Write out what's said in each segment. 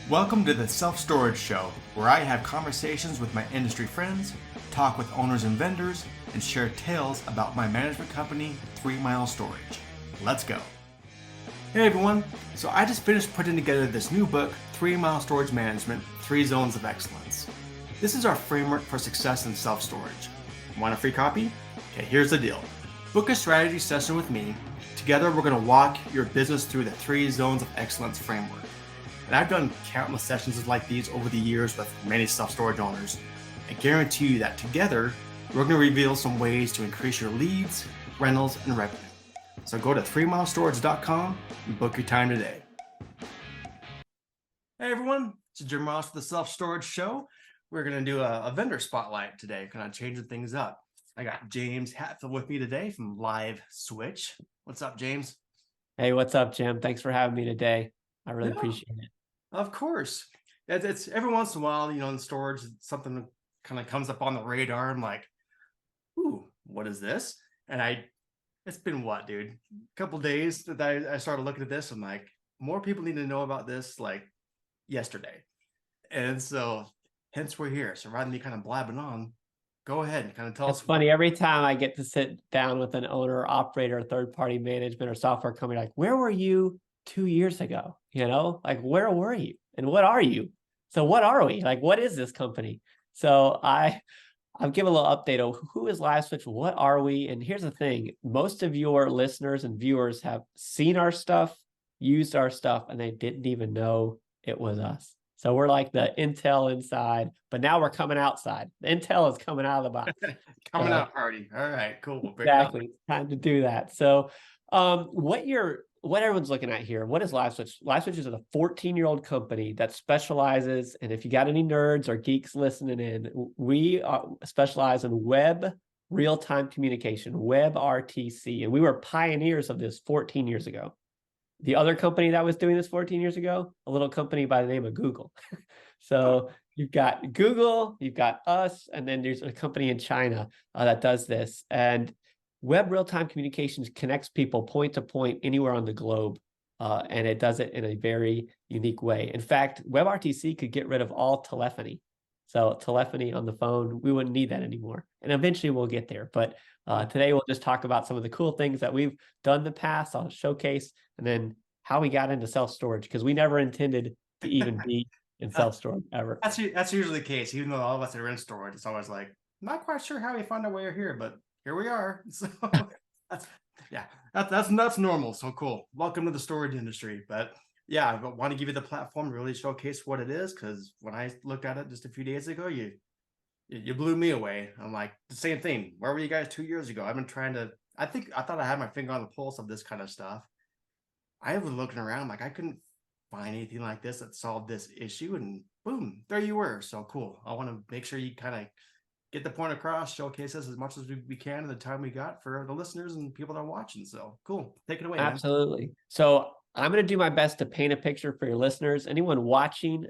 Welcome to the Self-Storage Show, where I have conversations with my industry friends, talk with owners and vendors, and share tales about my management company, 3 Mile Storage. Let's go. Hey everyone, so I just finished putting together this new book, 3 Mile Storage Management, 3 Zones of Excellence. This is our framework for success in self-storage. Want a free copy? Okay, here's the deal. Book a strategy session with me. Together we're going to walk your business through the 3 Zones of Excellence framework. And I've done countless sessions like these over the years with many self-storage owners. I guarantee you that together, we're going to reveal some ways to increase your leads, rentals, and revenue. So go to 3milestorage.com and book your time today. Hey everyone, it's Jim Ross for the Self-Storage Show. We're going to do a vendor spotlight today, kind of changing things up. I got James Hatfield with me today from LiveSwitch. What's up, James? Hey, what's up, Jim? Thanks for having me today. I really Yeah. appreciate it. Of course. It's every once in a while, in storage, something kind of comes up on the radar. I'm like, ooh, what is this? And it's been what, dude? A couple days that I started looking at this. I'm like, more people need to know about this like yesterday. And so hence we're here. So rather than me kind of blabbing on, go ahead and kind of tell us. It's funny, every time I get to sit down with an owner, operator, third-party management, or software company, like, where were you 2 years ago? Like, where were you? And what are you? So what are we? Like, what is this company? So I'll give a little update of who is LiveSwitch, what are we? And here's the thing, most of your listeners and viewers have seen our stuff, used our stuff, and they didn't even know it was us. So we're like the intel inside, but now we're coming outside. The intel is coming out of the box. Coming out party. All right, cool. We'll Exactly. Time to do that. So what everyone's looking at here, what is LiveSwitch? LiveSwitch is a 14-year-old company that specializes, and if you got any nerds or geeks listening in, we specialize in web real-time communication, WebRTC, and we were pioneers of this 14 years ago. The other company that was doing this 14 years ago, a little company by the name of Google. So you've got Google, you've got us, and then there's a company in China that does this. And web real-time communications connects people point to point anywhere on the globe, and it does it in a very unique way. In fact, WebRTC could get rid of all telephony. So telephony on the phone, we wouldn't need that anymore. And eventually we'll get there. But today we'll just talk about some of the cool things that we've done in the past. I'll showcase, and then how we got into self-storage, because we never intended to even be in self-storage ever. That's usually the case. Even though all of us are in storage, it's always like, not quite sure how we found our way here, but here we are. So that's normal. So cool. Welcome to the storage industry. But yeah, I want to give you the platform to really showcase what it is, because when I looked at it just a few days ago, you blew me away. I'm like, the same thing. Where were you guys 2 years ago? I've been trying to, I thought I had my finger on the pulse of this kind of stuff. I was looking around, like I couldn't find anything like this that solved this issue, and boom, there you were. So cool. I want to make sure you kind of get the point across, showcase this as much as we can in the time we got for the listeners and people that are watching. So cool. Take it away, man. Absolutely. So I'm going to do my best to paint a picture for your listeners. Anyone watching,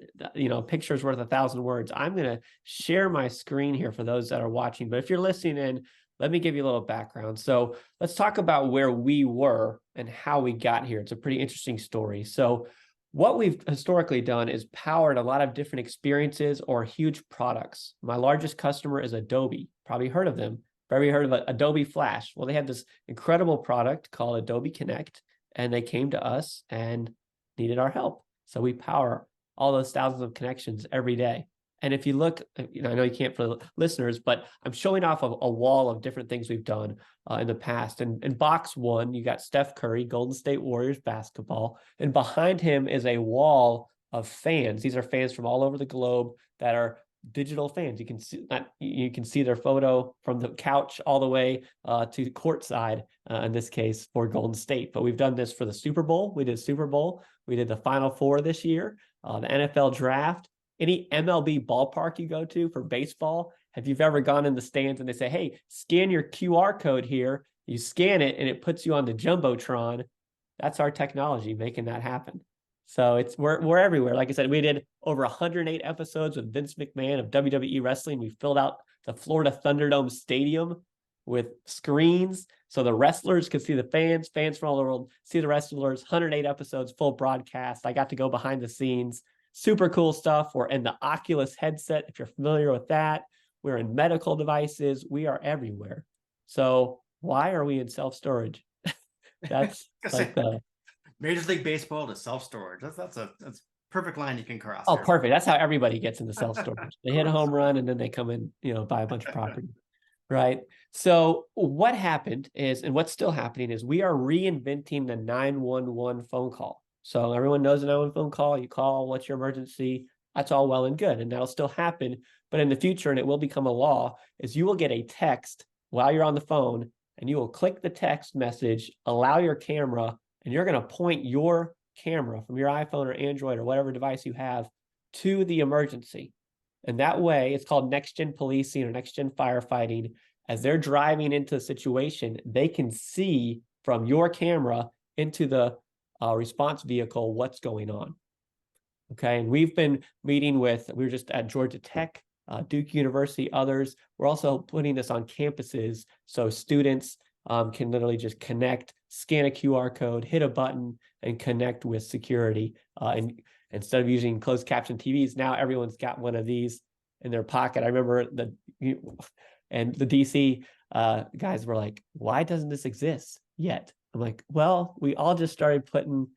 picture's worth 1,000 words. I'm going to share my screen here for those that are watching. But if you're listening in, let me give you a little background. So let's talk about where we were and how we got here. It's a pretty interesting story. So what we've historically done is powered a lot of different experiences or huge products. My largest customer is Adobe. Probably heard of them. Probably heard of Adobe Flash. Well, they have this incredible product called Adobe Connect, and they came to us and needed our help. So we power all those thousands of connections every day. And if you look, I know you can't for the listeners, but I'm showing off of a wall of different things we've done in the past. And in box one, you got Steph Curry, Golden State Warriors basketball. And behind him is a wall of fans. These are fans from all over the globe that are digital fans. You can see their photo from the couch all the way to courtside, in this case for Golden State. But we've done this for the Super Bowl. We did Super Bowl. We did the Final Four this year, the NFL draft. Any MLB ballpark you go to for baseball, if you've ever gone in the stands and they say, hey, scan your QR code here, you scan it and it puts you on the Jumbotron, that's our technology making that happen. So we're everywhere. Like I said, we did over 108 episodes with Vince McMahon of WWE Wrestling. We filled out the Florida Thunderdome Stadium with screens so the wrestlers could see the fans from all the world, see the wrestlers, 108 episodes, full broadcast. I got to go behind the scenes. super cool stuff. We're in the Oculus headset, if you're familiar with that. We're in medical devices. We are everywhere. So why are we in self-storage? That's like the Major League Baseball to self-storage. That's perfect line you can cross. oh, Here. perfect. That's how everybody gets into self-storage. They hit a home run and then they come in, buy a bunch of property. Right. So what happened is, and what's still happening is we are reinventing the 911 phone call. So everyone knows the 911 phone call. You call, what's your emergency? That's all well and good. And that'll still happen. But in the future, and it will become a law, is you will get a text while you're on the phone and you will click the text message, allow your camera, and you're going to point your camera from your iPhone or Android or whatever device you have to the emergency. And that way, it's called next-gen policing or next-gen firefighting. As they're driving into a situation, they can see from your camera into the response vehicle what's going on. Okay, and we've been meeting with, we were just at Georgia Tech, Duke University, others. We're also putting this on campuses so students can literally just connect, scan a QR code, hit a button, and connect with security. And instead of using closed caption TVs, now everyone's got one of these in their pocket. I remember the DC guys were like, why doesn't this exist yet? I'm like, well, we all just started putting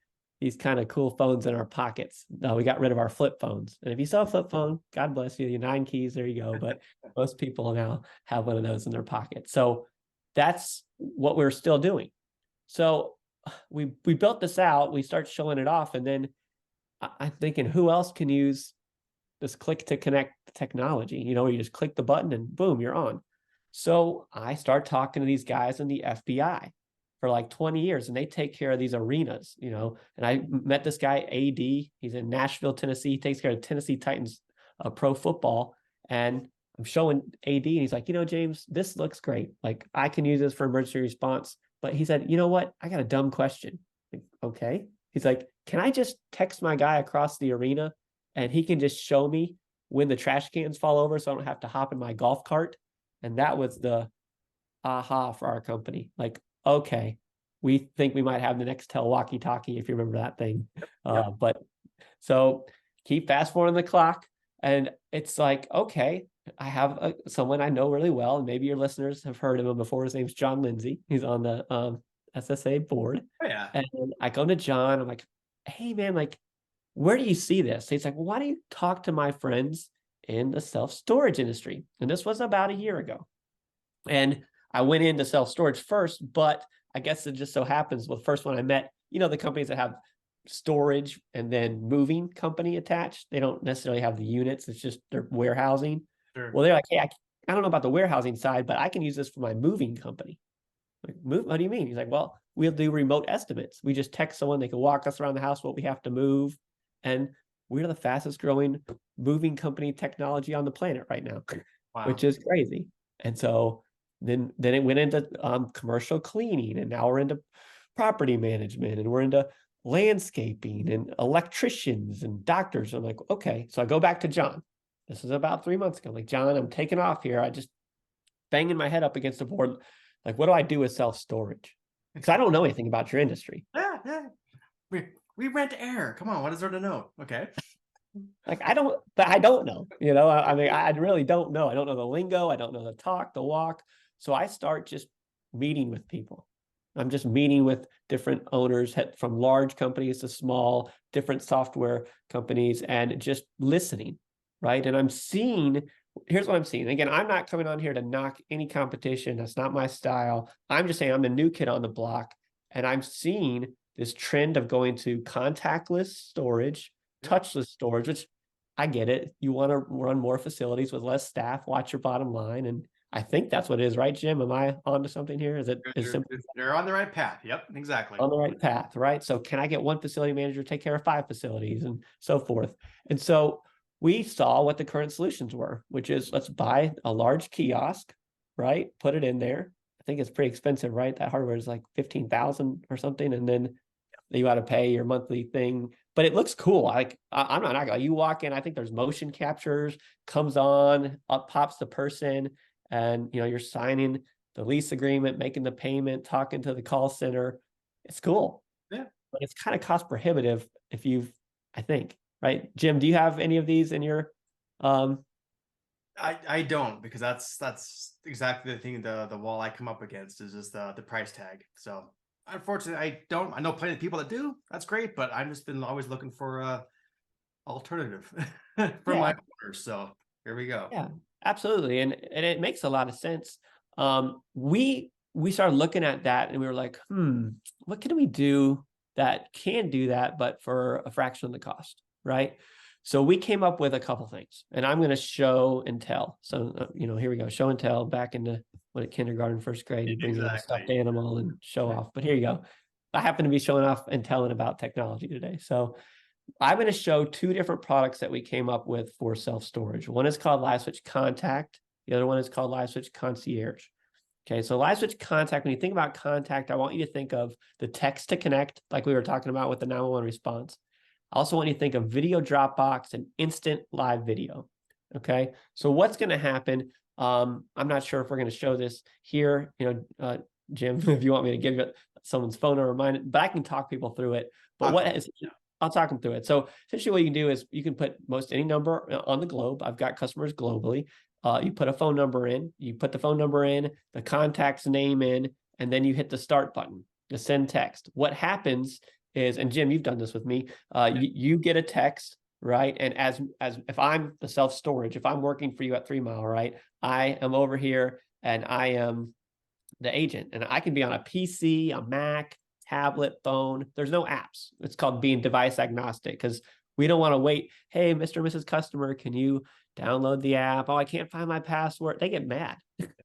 these kind of cool phones in our pockets. We got rid of our flip phones. And if you saw a flip phone, God bless you, your 9 keys, there you go. But most people now have one of those in their pocket. So that's what we're still doing. So we built this out, we start showing it off, and then I'm thinking, who else can use this click to connect technology? You just click the button and boom, you're on. So I start talking to these guys in the FBI for like 20 years, and they take care of these arenas, and I met this guy, AD, he's in Nashville, Tennessee, he takes care of Tennessee Titans pro football, and I'm showing AD, and he's like, James, this looks great. Like, I can use this for emergency response. But he said, you know what? I got a dumb question. Like, okay. He's like, can I just text my guy across the arena and he can just show me when the trash cans fall over so I don't have to hop in my golf cart? And that was the aha for our company. Like, okay, we think we might have the Nextel walkie-talkie, if you remember that thing. But so keep fast forwarding the clock. And it's like, okay, I have someone I know really well, and maybe your listeners have heard of him before. His name's John Lindsay. He's on the SSA board. Oh, yeah. And I go to John. I'm like, hey, man, like, where do you see this? He's like, well, why don't you talk to my friends in the self-storage industry? And this was about a year ago. And I went into self-storage first, but I guess it just so happens, well, the first one I met, the companies that have storage and then moving company attached, they don't necessarily have the units. It's just their warehousing. Sure. Well, they're like, hey, I don't know about the warehousing side, but I can use this for my moving company. Like, what do you mean? He's like, well, we'll do remote estimates. We just text someone, they can walk us around the house, what we have to move. And we're the fastest growing moving company technology on the planet right now, wow, which is crazy. And so then it went into commercial cleaning, and now we're into property management, and we're into landscaping and electricians and doctors. I'm like, okay. So I go back to John. This is about 3 months ago. I'm like, John, I'm taking off here. I just banging my head up against the board. Like, what do I do with self-storage? Because I don't know anything about your industry. Yeah. We rent air. Come on, what is there to know? Okay. Like, I don't know, I mean, I really don't know. I don't know the lingo. I don't know the talk, the walk. So I start just meeting with people. I'm just meeting with different owners from large companies to small, different software companies, and just listening, right? And here's what I'm seeing. Again, I'm not coming on here to knock any competition. That's not my style. I'm just saying I'm the new kid on the block, and I'm seeing this trend of going to contactless storage, touchless storage, which I get it. You want to run more facilities with less staff, watch your bottom line. And I think that's what it is, right, Jim? Am I onto something here? Is it simple? You're on the right path. Yep, exactly. On the right path, right? So can I get one facility manager to take care of 5 facilities and so forth? And so we saw what the current solutions were, which is, let's buy a large kiosk, right? Put it in there. I think it's pretty expensive, right? That hardware is like $15,000 or something. And then you got to pay your monthly thing, but it looks cool. Like, I'm not gonna, you walk in, I think there's motion captures, comes on, up pops the person, and you're signing the lease agreement, making the payment, talking to the call center. It's cool. Yeah. But it's kind of cost prohibitive I think. right? Jim, do you have any of these in your, I don't, because that's exactly the thing, the wall I come up against is just the price tag. So unfortunately I don't. I know plenty of people that do. That's great, but I've just been always looking for a alternative for yeah, my owners. So here we go. yeah, absolutely. And it makes a lot of sense. We started looking at that and we were like, what can we do that can do that, but for a fraction of the cost, right? So we came up with a couple things, and I'm going to show and tell. So, here we go. Show and tell back into what, kindergarten, first grade, you bring in a stuffed Exactly. animal and show off. But here you go. I happen to be showing off and telling about technology today. So I'm going to show two different products that we came up with for self-storage. One is called LiveSwitch Contact. The other one is called LiveSwitch Concierge. Okay, so LiveSwitch Contact, when you think about contact, I want you to think of the text to connect, like we were talking about with the 911 response. I also want you to think of video Dropbox and instant live video. Okay, so what's going to happen? I'm not sure if we're going to show this here, Jim, if you want me to give you someone's phone or remind it, but I can talk people through it. But I'll talk them through it. So essentially what you can do is you can put most any number on the globe. I've got customers globally. You put a phone number in, you put the phone number in, the contact's name in, and then you hit the start button to send text. What happens is, and Jim, you've done this with me, you get a text, right? And as if I'm the self-storage, if I'm working for you at 3 Mile, right? I am over here and I am the agent, and I can be on a PC, a Mac, tablet, phone. There's no apps. It's called being device agnostic, because we don't want to wait. Hey, Mr. and Mrs. Customer, can you download the app? Oh, I can't find my password. They get mad.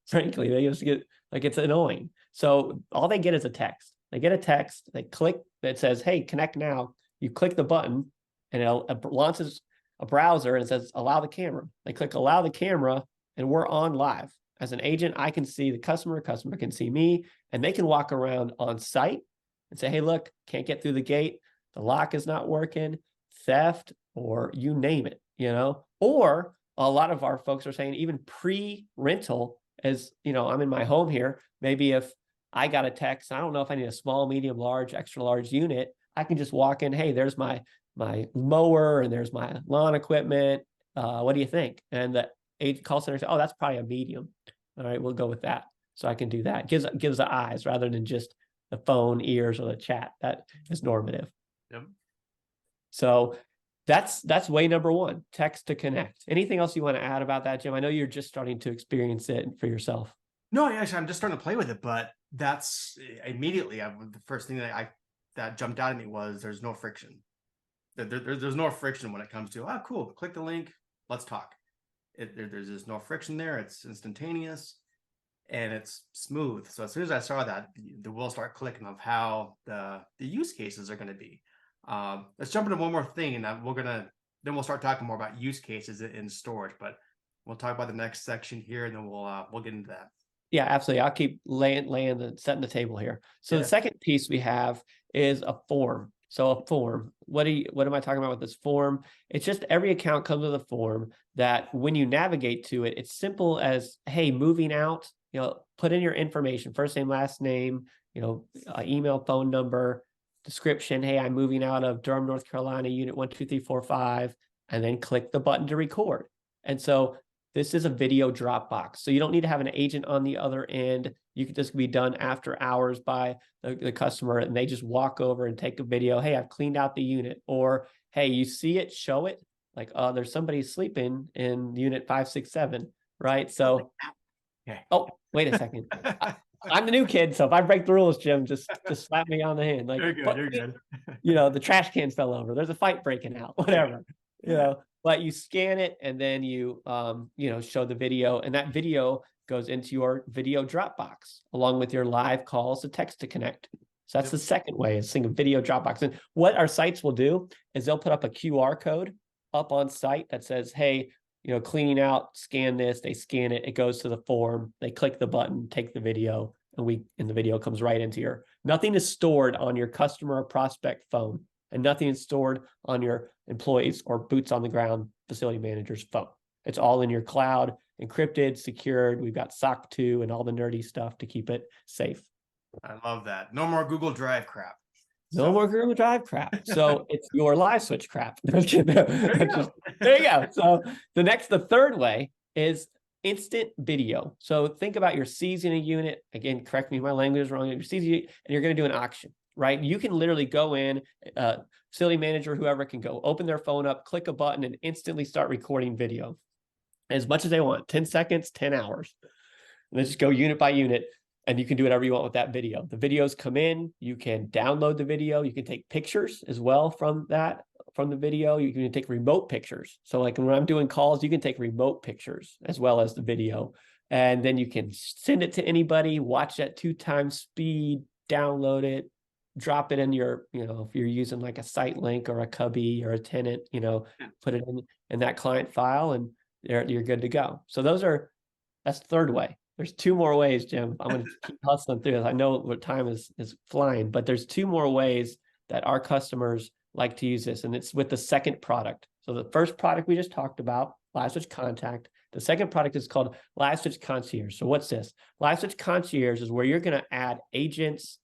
Frankly, they just get like, it's annoying. So all they get is a text. They get a text, they click that says, hey, connect now. You click the button and it launches a browser and it says, allow the camera. They click allow the camera and we're on live. As an agent, I can see the customer can see me, and they can walk around on site and say, hey, look, can't get through the gate. The lock is not working, theft, or you name it, or a lot of our folks are saying even pre-rental, as I'm in my home here. Maybe if I got a text, I don't know if I need a small, medium, large, extra large unit, I can just walk in, hey, there's my mower and there's my lawn equipment. What do you think? And the call center says, oh, that's probably a medium. All right, we'll go with that. So I can do that. Gives the eyes rather than just the phone, ears, or the chat. That is normative. Yep. So that's way number one, text to connect. Anything else you want to add about that, Jim? I know you're just starting to experience it for yourself. No, actually, I'm just starting to play with it, but that's immediately the first thing that jumped out at me was there's no friction. There's no friction when it comes to, cool, click the link, let's talk. There's just no friction there. It's instantaneous and it's smooth. So as soon as I saw that, the wheels start clicking of how the use cases are going to be. Let's jump into one more thing, and then we'll start talking more about use cases in storage. But we'll talk about the next section here, and then we'll get into that. Yeah, absolutely. I'll keep setting the table here. So the second piece we have is a form. So a form, what am I talking about with this form? It's just every account comes with a form that when you navigate to it, it's simple as, hey, moving out, put in your information, first name, last name, email, phone number, description. Hey, I'm moving out of Durham, North Carolina, unit 12345, and then click the button to record. And so this is a video Dropbox. So you don't need to have an agent on the other end. This can be done after hours by the customer, and they just walk over and take a video. Hey, I've cleaned out the unit. Or, hey, you see it, show it. Like, there's somebody sleeping in unit 567, right? So, oh, wait a second. I'm the new kid, so if I break the rules, Jim, just slap me on the hand. Like, you're good. The trash can fell over. There's a fight breaking out, whatever. But you scan it and then you show the video, and that video goes into your video Dropbox along with your live calls to text to connect. So that's the second way, is seeing a video Dropbox. And what our sites will do is they'll put up a QR code up on site that says, hey, cleaning out, scan this. They scan it, it goes to the form, they click the button, take the video, and the video comes right into nothing is stored on your customer or prospect phone, and nothing is stored on your employees or boots on the ground facility manager's phone. It's all in your cloud, encrypted, secured. We've got SOC 2 and all the nerdy stuff to keep it safe. I love that. No more Google Drive crap. No more Google Drive crap. So it's your LiveSwitch crap. There you go. There you go. So the third way is instant video. So think about your seizing a unit. Again, correct me if my language is wrong. You're seizing and you're going to do an auction, right? You can literally go in, facility manager, whoever can go open their phone up, click a button, and instantly start recording video as much as they want, 10 seconds, 10 hours. And then just go unit by unit, and you can do whatever you want with that video. The videos come in, you can download the video, you can take pictures as well from the video. You can take remote pictures. So like when I'm doing calls, you can take remote pictures as well as the video. And then you can send it to anybody, watch at 2x speed, download it, drop it in your, if you're using like a site link or a cubby or a tenant, put it in that client file, and you're good to go. So that's the third way. There's two more ways, Jim. I'm going to keep hustling through this. I know what time is flying, but there's two more ways that our customers like to use this, and it's with the second product. So the first product we just talked about, LiveSwitch Contact. The second product is called LiveSwitch Concierge. So what's this? LiveSwitch Concierge is where you're going to add agents,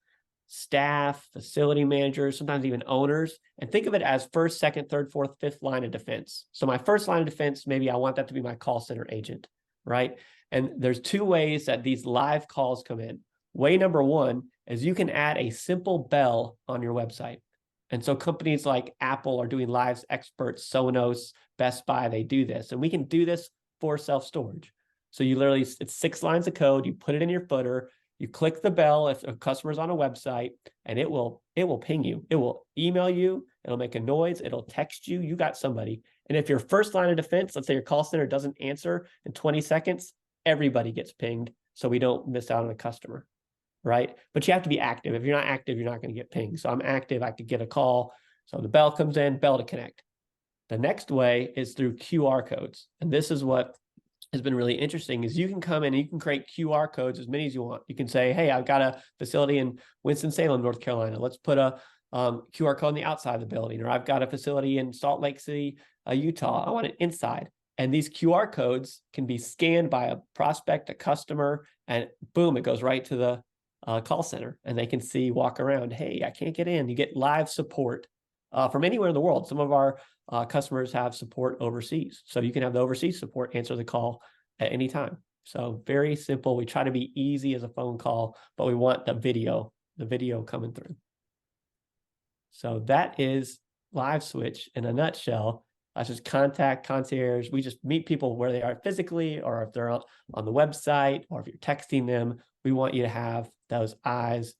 staff, facility managers, sometimes even owners, and think of it as first, second, third, fourth, fifth line of defense. So my first line of defense, maybe I want that to be my call center agent, right? And there's two ways that these live calls come in. Way number one is you can add a simple bell on your website. And so companies like Apple are doing Live Experts, Sonos, Best Buy, they do this. And we can do this for self-storage. So you literally, it's 6 lines of code, you put it in your footer, you click the bell if a customer's on a website, and it will ping you. It will email you, it'll make a noise, it'll text you, you got somebody. And if your first line of defense, let's say your call center doesn't answer in 20 seconds, everybody gets pinged, so we don't miss out on a customer, right? But you have to be active. If you're not active, you're not going to get pinged. So I'm active, I could get a call. So the bell comes in, bell to connect. The next way is through QR codes. And this is what has been really interesting is you can come in and you can create QR codes, as many as you want. You can say, hey, I've got a facility in Winston-Salem, North Carolina. Let's put a QR code on the outside of the building. Or I've got a facility in Salt Lake City, Utah. I want it inside. And these QR codes can be scanned by a prospect, a customer, and boom, it goes right to the call center. And they can see, walk around, hey, I can't get in. You get live support from anywhere in the world. Some of our customers have support overseas. So you can have the overseas support answer the call at any time. So very simple. We try to be easy as a phone call, but we want the video coming through. So that is LiveSwitch in a nutshell. I just contact concierge. We just meet people where they are physically, or if they're on the website, or if you're texting them, we want you to have those eyes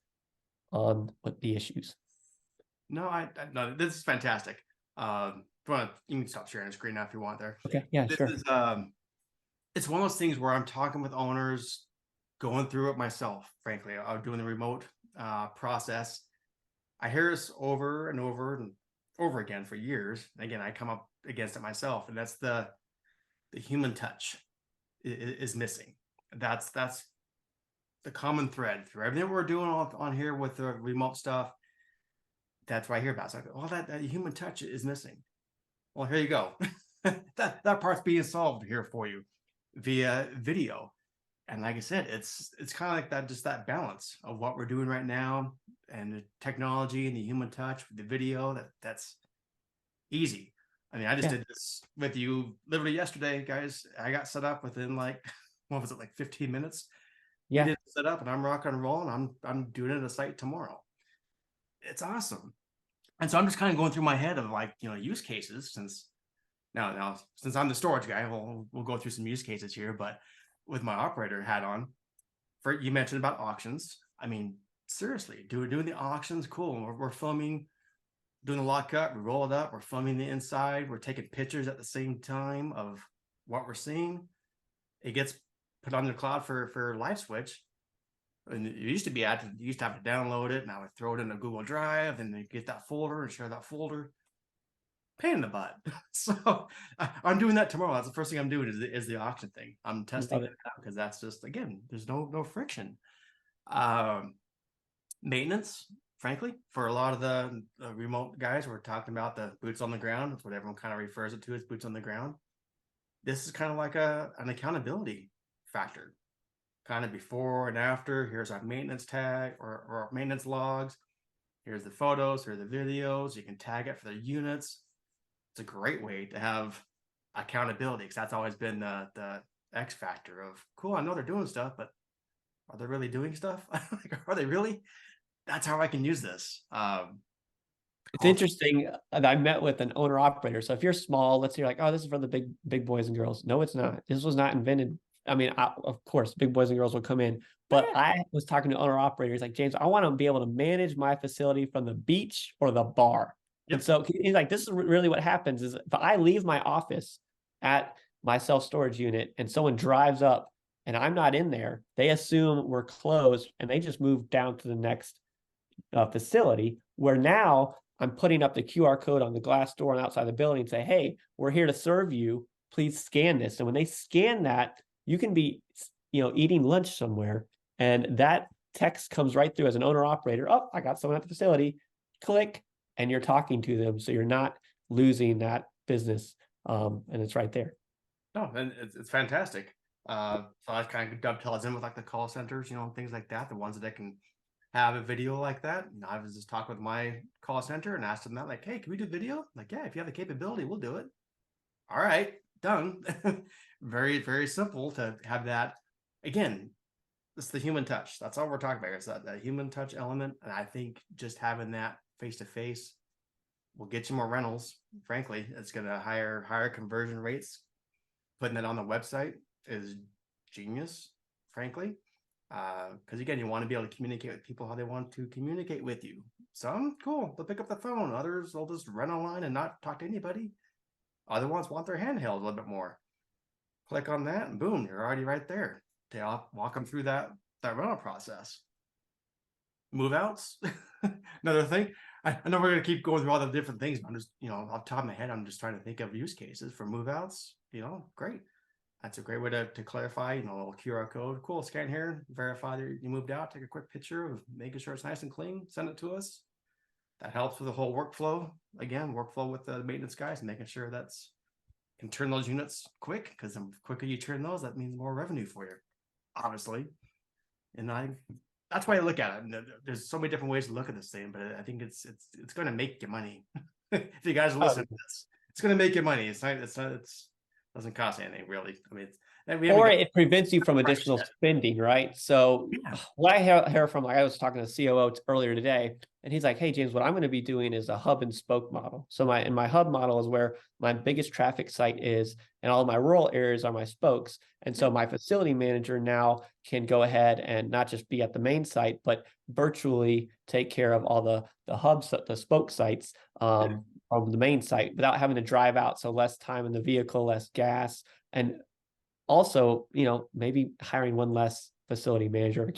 on what the issues. No, no, this is fantastic. You can stop sharing the screen now if you want there. Okay, yeah, this sure. Is, it's one of those things where I'm talking with owners, going through it myself, frankly. I'm doing the remote process. I hear this over and over and over again for years. Again, I come up against it myself, and that's the human touch is missing. That's the common thread through everything we're doing on here with the remote stuff. That's what I hear about. So I go, that human touch is missing. Well, here you go. that part's being solved here for you via video. And like I said, it's kind of like that, just that balance of what we're doing right now and the technology and the human touch with the video. That's easy. I mean, I just did this with you literally yesterday, guys. I got set up within like, what was it, like 15 minutes? Yeah. We did set up, and I'm rock and roll, and I'm doing it at a site tomorrow. It's awesome. And so I'm just kind of going through my head of like, use cases, since I'm the storage guy, we'll go through some use cases here, but with my operator hat on, you mentioned about auctions. I mean, seriously, doing the auctions, cool. We're filming, doing the lockup, we roll it up, we're filming the inside, we're taking pictures at the same time of what we're seeing. It gets put on the cloud for LiveSwitch. And it used to be, you used to have to download it. Now I throw it in a Google Drive, and you get that folder and share that folder. Pain in the butt. So I'm doing that tomorrow. That's the first thing I'm doing is the auction thing. I'm testing it out because that's just, again, there's no friction. Maintenance, frankly, for a lot of the remote guys, we're talking about the boots on the ground. That's what everyone kind of refers it to as boots on the ground. This is kind of like an accountability factor. Kind of before and after. Here's our maintenance tag or maintenance logs. Here's the photos, here's the videos. You can tag it for their units. It's a great way to have accountability, because that's always been the X factor of, cool, I know they're doing stuff, but are they really doing stuff? Are they really? That's how I can use this. It's interesting that I met with an owner operator. So if you're small, let's say you're like, oh, this is for the big boys and girls. No, it's not. This was not invented. I mean, of course, big boys and girls will come in, but I was talking to owner operators like, James, I want to be able to manage my facility from the beach or the bar. Yep. And so he's like, this is really what happens is if I leave my office at my self-storage unit and someone drives up and I'm not in there, they assume we're closed and they just move down to the next facility, where now I'm putting up the QR code on the glass door and outside the building and say, hey, we're here to serve you. Please scan this. And when they scan that, you can be, eating lunch somewhere, and that text comes right through as an owner operator. Oh, I got someone at the facility. Click, and you're talking to them, so you're not losing that business. And it's right there. No, and it's fantastic. So that kind of dovetails in with like the call centers, things like that. The ones that can have a video like that. I was just talking with my call center and asked them that, like, hey, can we do video? Like, yeah, if you have the capability, we'll do it. All right, done. Very, very simple to have that. Again, it's the human touch. That's all we're talking about. It's that human touch element. And I think just having that face-to-face will get you more rentals. Frankly, it's going to higher conversion rates. Putting that on the website is genius, frankly. Because again, you want to be able to communicate with people how they want to communicate with you. Some, cool, they'll pick up the phone. Others, they'll just run online and not talk to anybody. Other ones want their handheld a little bit more. Click on that and boom, you're already right there. To walk them through that rental process. Move outs, another thing. I know we're going to keep going through all the different things, but I'm just, off the top of my head, I'm just trying to think of use cases for move outs. Great. That's a great way to clarify, a little QR code. Cool, scan here, verify that you moved out, take a quick picture of making sure it's nice and clean, send it to us. That helps with the whole workflow. Again, workflow with the maintenance guys, making sure can turn those units quick, because the quicker you turn those, that means more revenue for you, obviously. And that's why I look at it. There's so many different ways to look at this thing, but I think it's going to make you money. If you guys listen to this, it's going to make you money. It doesn't cost anything really. I mean, it prevents you from additional spending, right? So what I hear from, like I was talking to COO earlier today, and he's like, hey, James, what I'm going to be doing is a hub and spoke model. So my hub model is where my biggest traffic site is, and all of my rural areas are my spokes. And so my facility manager now can go ahead and not just be at the main site, but virtually take care of all the hubs, the spoke sites from the main site without having to drive out. So less time in the vehicle, less gas, and also, maybe hiring one less facility manager or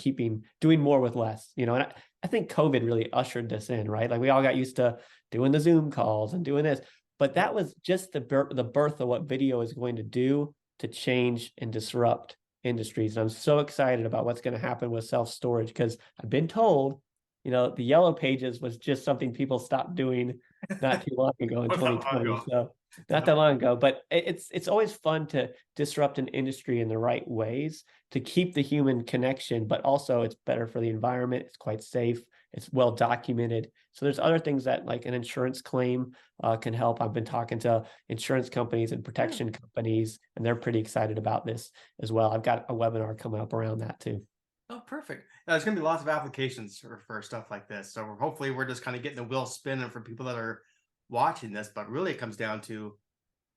doing more with less, and I think COVID really ushered this in, right? Like we all got used to doing the Zoom calls and doing this, but that was just the birth of what video is going to do to change and disrupt industries. And I'm so excited about what's going to happen with self-storage, because I've been told, the yellow pages was just something people stopped doing not too long ago in 2020. So not that long ago, but it's always fun to disrupt an industry in the right ways to keep the human connection, but also it's better for the environment. It's quite safe. It's well documented. So there's other things that, like an insurance claim can help. I've been talking to insurance companies and protection companies, and they're pretty excited about this as well. I've got a webinar coming up around that too. Oh, perfect. There's going to be lots of applications for stuff like this. So hopefully we're just kind of getting the wheel spinning for people that are watching this, but really it comes down to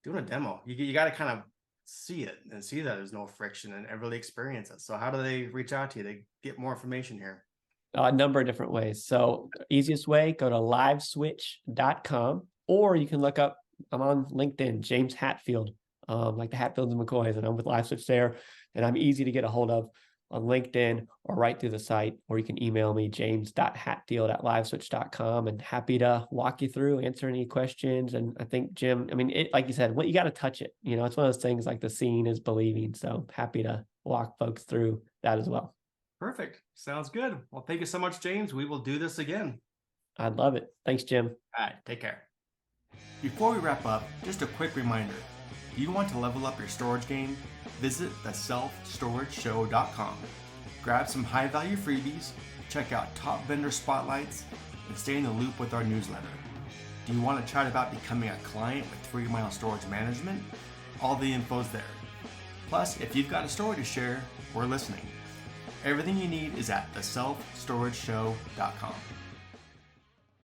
doing a demo. You got to kind of see it and see that there's no friction and really experience it. So how do they reach out to you? They get more information here. A number of different ways. So easiest way, go to liveswitch.com, or you can look up, I'm on LinkedIn, James Hatfield, like the Hatfields and McCoys, and I'm with LiveSwitch there, and I'm easy to get a hold of on LinkedIn or right through the site, or you can email me, james.hatfield@liveswitch.com, and happy to walk you through, answer any questions. And I think, Jim, like you said, you got to touch it. It's one of those things, like the seeing is believing. So happy to walk folks through that as well. Perfect. Sounds good. Well, thank you so much, James. We will do this again. I'd love it. Thanks, Jim. All right. Take care. Before we wrap up, just a quick reminder. Do you want to level up your storage game? Visit theselfstorageshow.com. Grab some high-value freebies, check out top vendor spotlights, and stay in the loop with our newsletter. Do you want to chat about becoming a client with 3 Mile Storage Management? All the info's there. Plus, if you've got a story to share, we're listening. Everything you need is at theselfstorageshow.com.